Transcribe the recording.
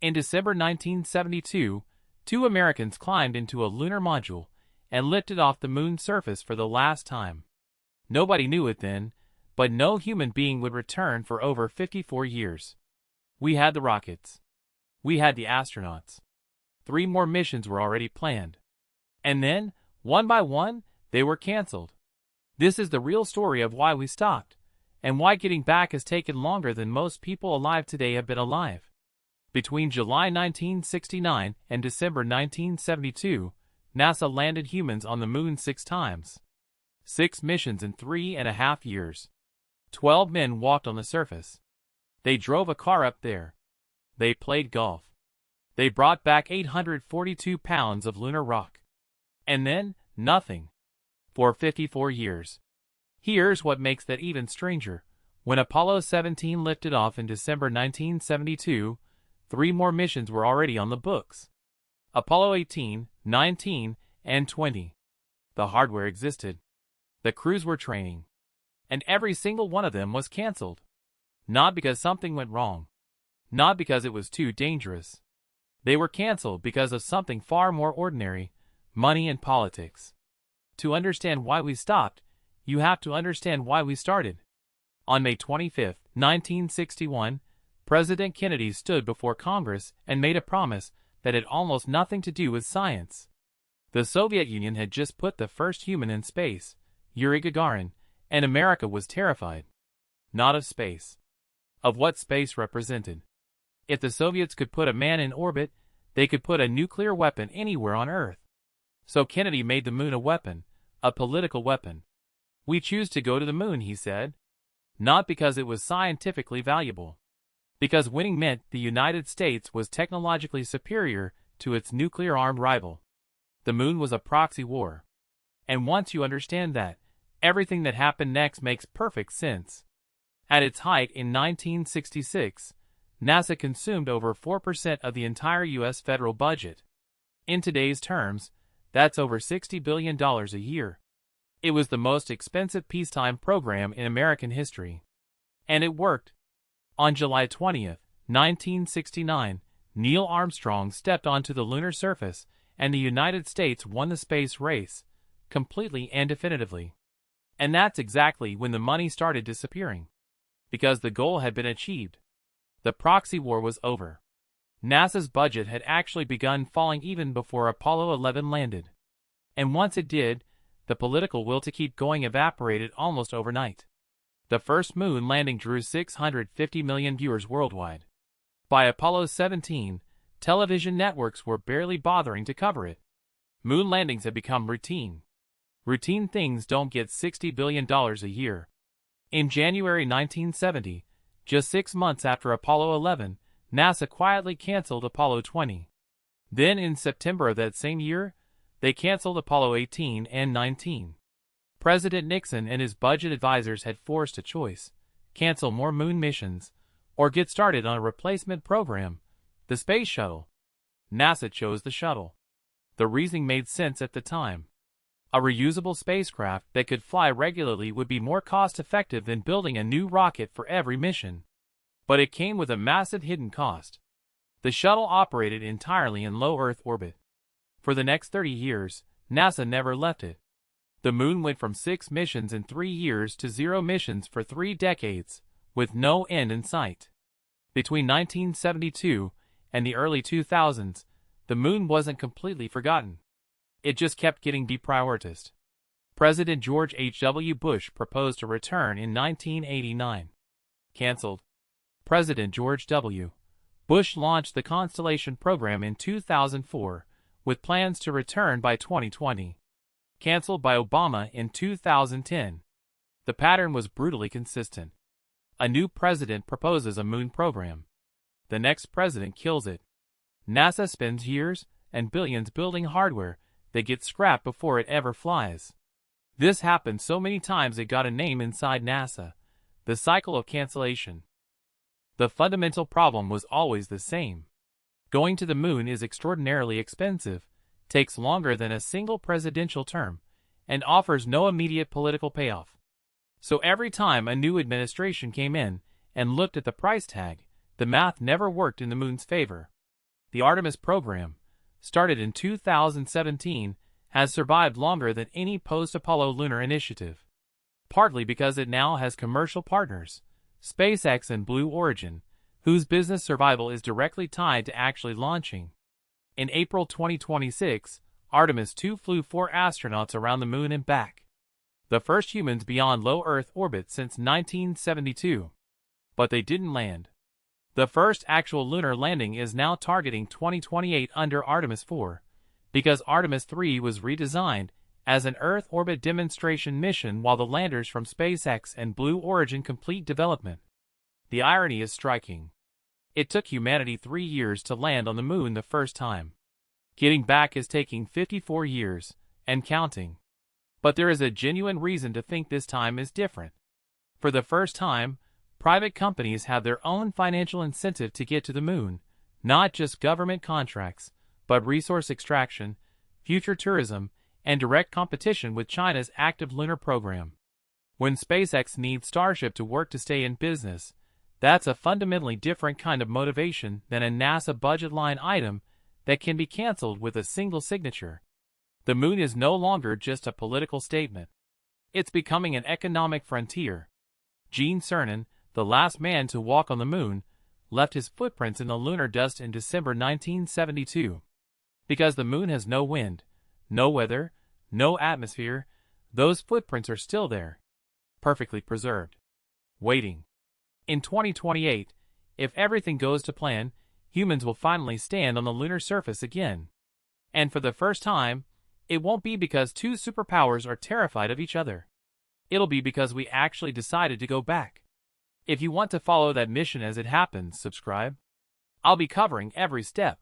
In December 1972, two Americans climbed into a lunar module and lifted off the moon's surface for the last time. Nobody knew it then, but no human being would return for over 54 years. We had the rockets. We had the astronauts. 3 more missions were already planned. And then, one by one, they were canceled. This is the real story of why we stopped, and why getting back has taken longer than most people alive today have been alive. Between July 1969 and December 1972, NASA landed humans on the moon 6 times. 6 missions in 3.5 years. 12 men walked on the surface. They drove a car up there. They played golf. They brought back 842 pounds of lunar rock. And then, nothing. For 54 years. Here's what makes that even stranger. When Apollo 17 lifted off in December 1972, 3 more missions were already on the books. Apollo 18, 19, and 20. The hardware existed. The crews were training. And every single one of them was canceled. Not because something went wrong. Not because it was too dangerous. They were canceled because of something far more ordinary: money and politics. To understand why we stopped, you have to understand why we started. On May 25, 1961, President Kennedy stood before Congress and made a promise that had almost nothing to do with science. The Soviet Union had just put the first human in space, Yuri Gagarin, and America was terrified. Not of space. Of what space represented. If the Soviets could put a man in orbit, they could put a nuclear weapon anywhere on Earth. So Kennedy made the moon a weapon, a political weapon. We choose to go to the moon, he said. Not because it was scientifically valuable. Because winning meant the United States was technologically superior to its nuclear-armed rival. The moon was a proxy war. And once you understand that, everything that happened next makes perfect sense. At its height in 1966, NASA consumed over 4% of the entire U.S. federal budget. In today's terms, that's over $60 billion a year. It was the most expensive peacetime program in American history. And it worked. On July 20, 1969, Neil Armstrong stepped onto the lunar surface, and the United States won the space race, completely and definitively. And that's exactly when the money started disappearing. Because the goal had been achieved. The proxy war was over. NASA's budget had actually begun falling even before Apollo 11 landed. And once it did, the political will to keep going evaporated almost overnight. The first moon landing drew 650 million viewers worldwide. By Apollo 17, television networks were barely bothering to cover it. Moon landings had become routine. Routine things don't get $60 billion a year. In January 1970, just 6 months after Apollo 11, NASA quietly canceled Apollo 20. Then in September of that same year, they canceled Apollo 18 and 19. President Nixon and his budget advisors had forced a choice: cancel more moon missions, or get started on a replacement program, the Space Shuttle. NASA chose the Shuttle. The reasoning made sense at the time. A reusable spacecraft that could fly regularly would be more cost-effective than building a new rocket for every mission. But it came with a massive hidden cost. The shuttle operated entirely in low Earth orbit. For the next 30 years, NASA never left it. The moon went from 6 missions in 3 years to 0 missions for 3 decades, with no end in sight. Between 1972 and the early 2000s, the moon wasn't completely forgotten. It just kept getting deprioritized. President George H.W. Bush proposed a return in 1989. Canceled. President George W. Bush launched the Constellation program in 2004, with plans to return by 2020. Canceled by Obama in 2010. The pattern was brutally consistent. A new president proposes a moon program. The next president kills it. NASA spends years and billions building hardware that gets scrapped before it ever flies. This happened so many times it got a name inside NASA: the cycle of cancellation. The fundamental problem was always the same. Going to the moon is extraordinarily expensive, takes longer than a single presidential term, and offers no immediate political payoff. So every time a new administration came in and looked at the price tag, the math never worked in the moon's favor. The Artemis program, started in 2017, has survived longer than any post-Apollo lunar initiative. Partly because it now has commercial partners, SpaceX and Blue Origin, whose business survival is directly tied to actually launching. In April 2026, Artemis 2 flew 4 astronauts around the moon and back, the first humans beyond low Earth orbit since 1972. But they didn't land. The first actual lunar landing is now targeting 2028 under Artemis 4, because Artemis 3 was redesigned as an Earth orbit demonstration mission while the landers from SpaceX and Blue Origin complete development. The irony is striking. It took humanity 3 years to land on the moon the first time. Getting back is taking 54 years, and counting. But there is a genuine reason to think this time is different. For the first time, private companies have their own financial incentive to get to the moon, not just government contracts, but resource extraction, future tourism, and direct competition with China's active lunar program. When SpaceX needs Starship to work to stay in business, that's a fundamentally different kind of motivation than a NASA budget line item that can be canceled with a single signature. The moon is no longer just a political statement. It's becoming an economic frontier. Gene Cernan, the last man to walk on the moon, left his footprints in the lunar dust in December 1972. Because the moon has no wind, no weather, no atmosphere, those footprints are still there, perfectly preserved, waiting. In 2028, if everything goes to plan, humans will finally stand on the lunar surface again. And for the first time, it won't be because two superpowers are terrified of each other. It'll be because we actually decided to go back. If you want to follow that mission as it happens, subscribe. I'll be covering every step.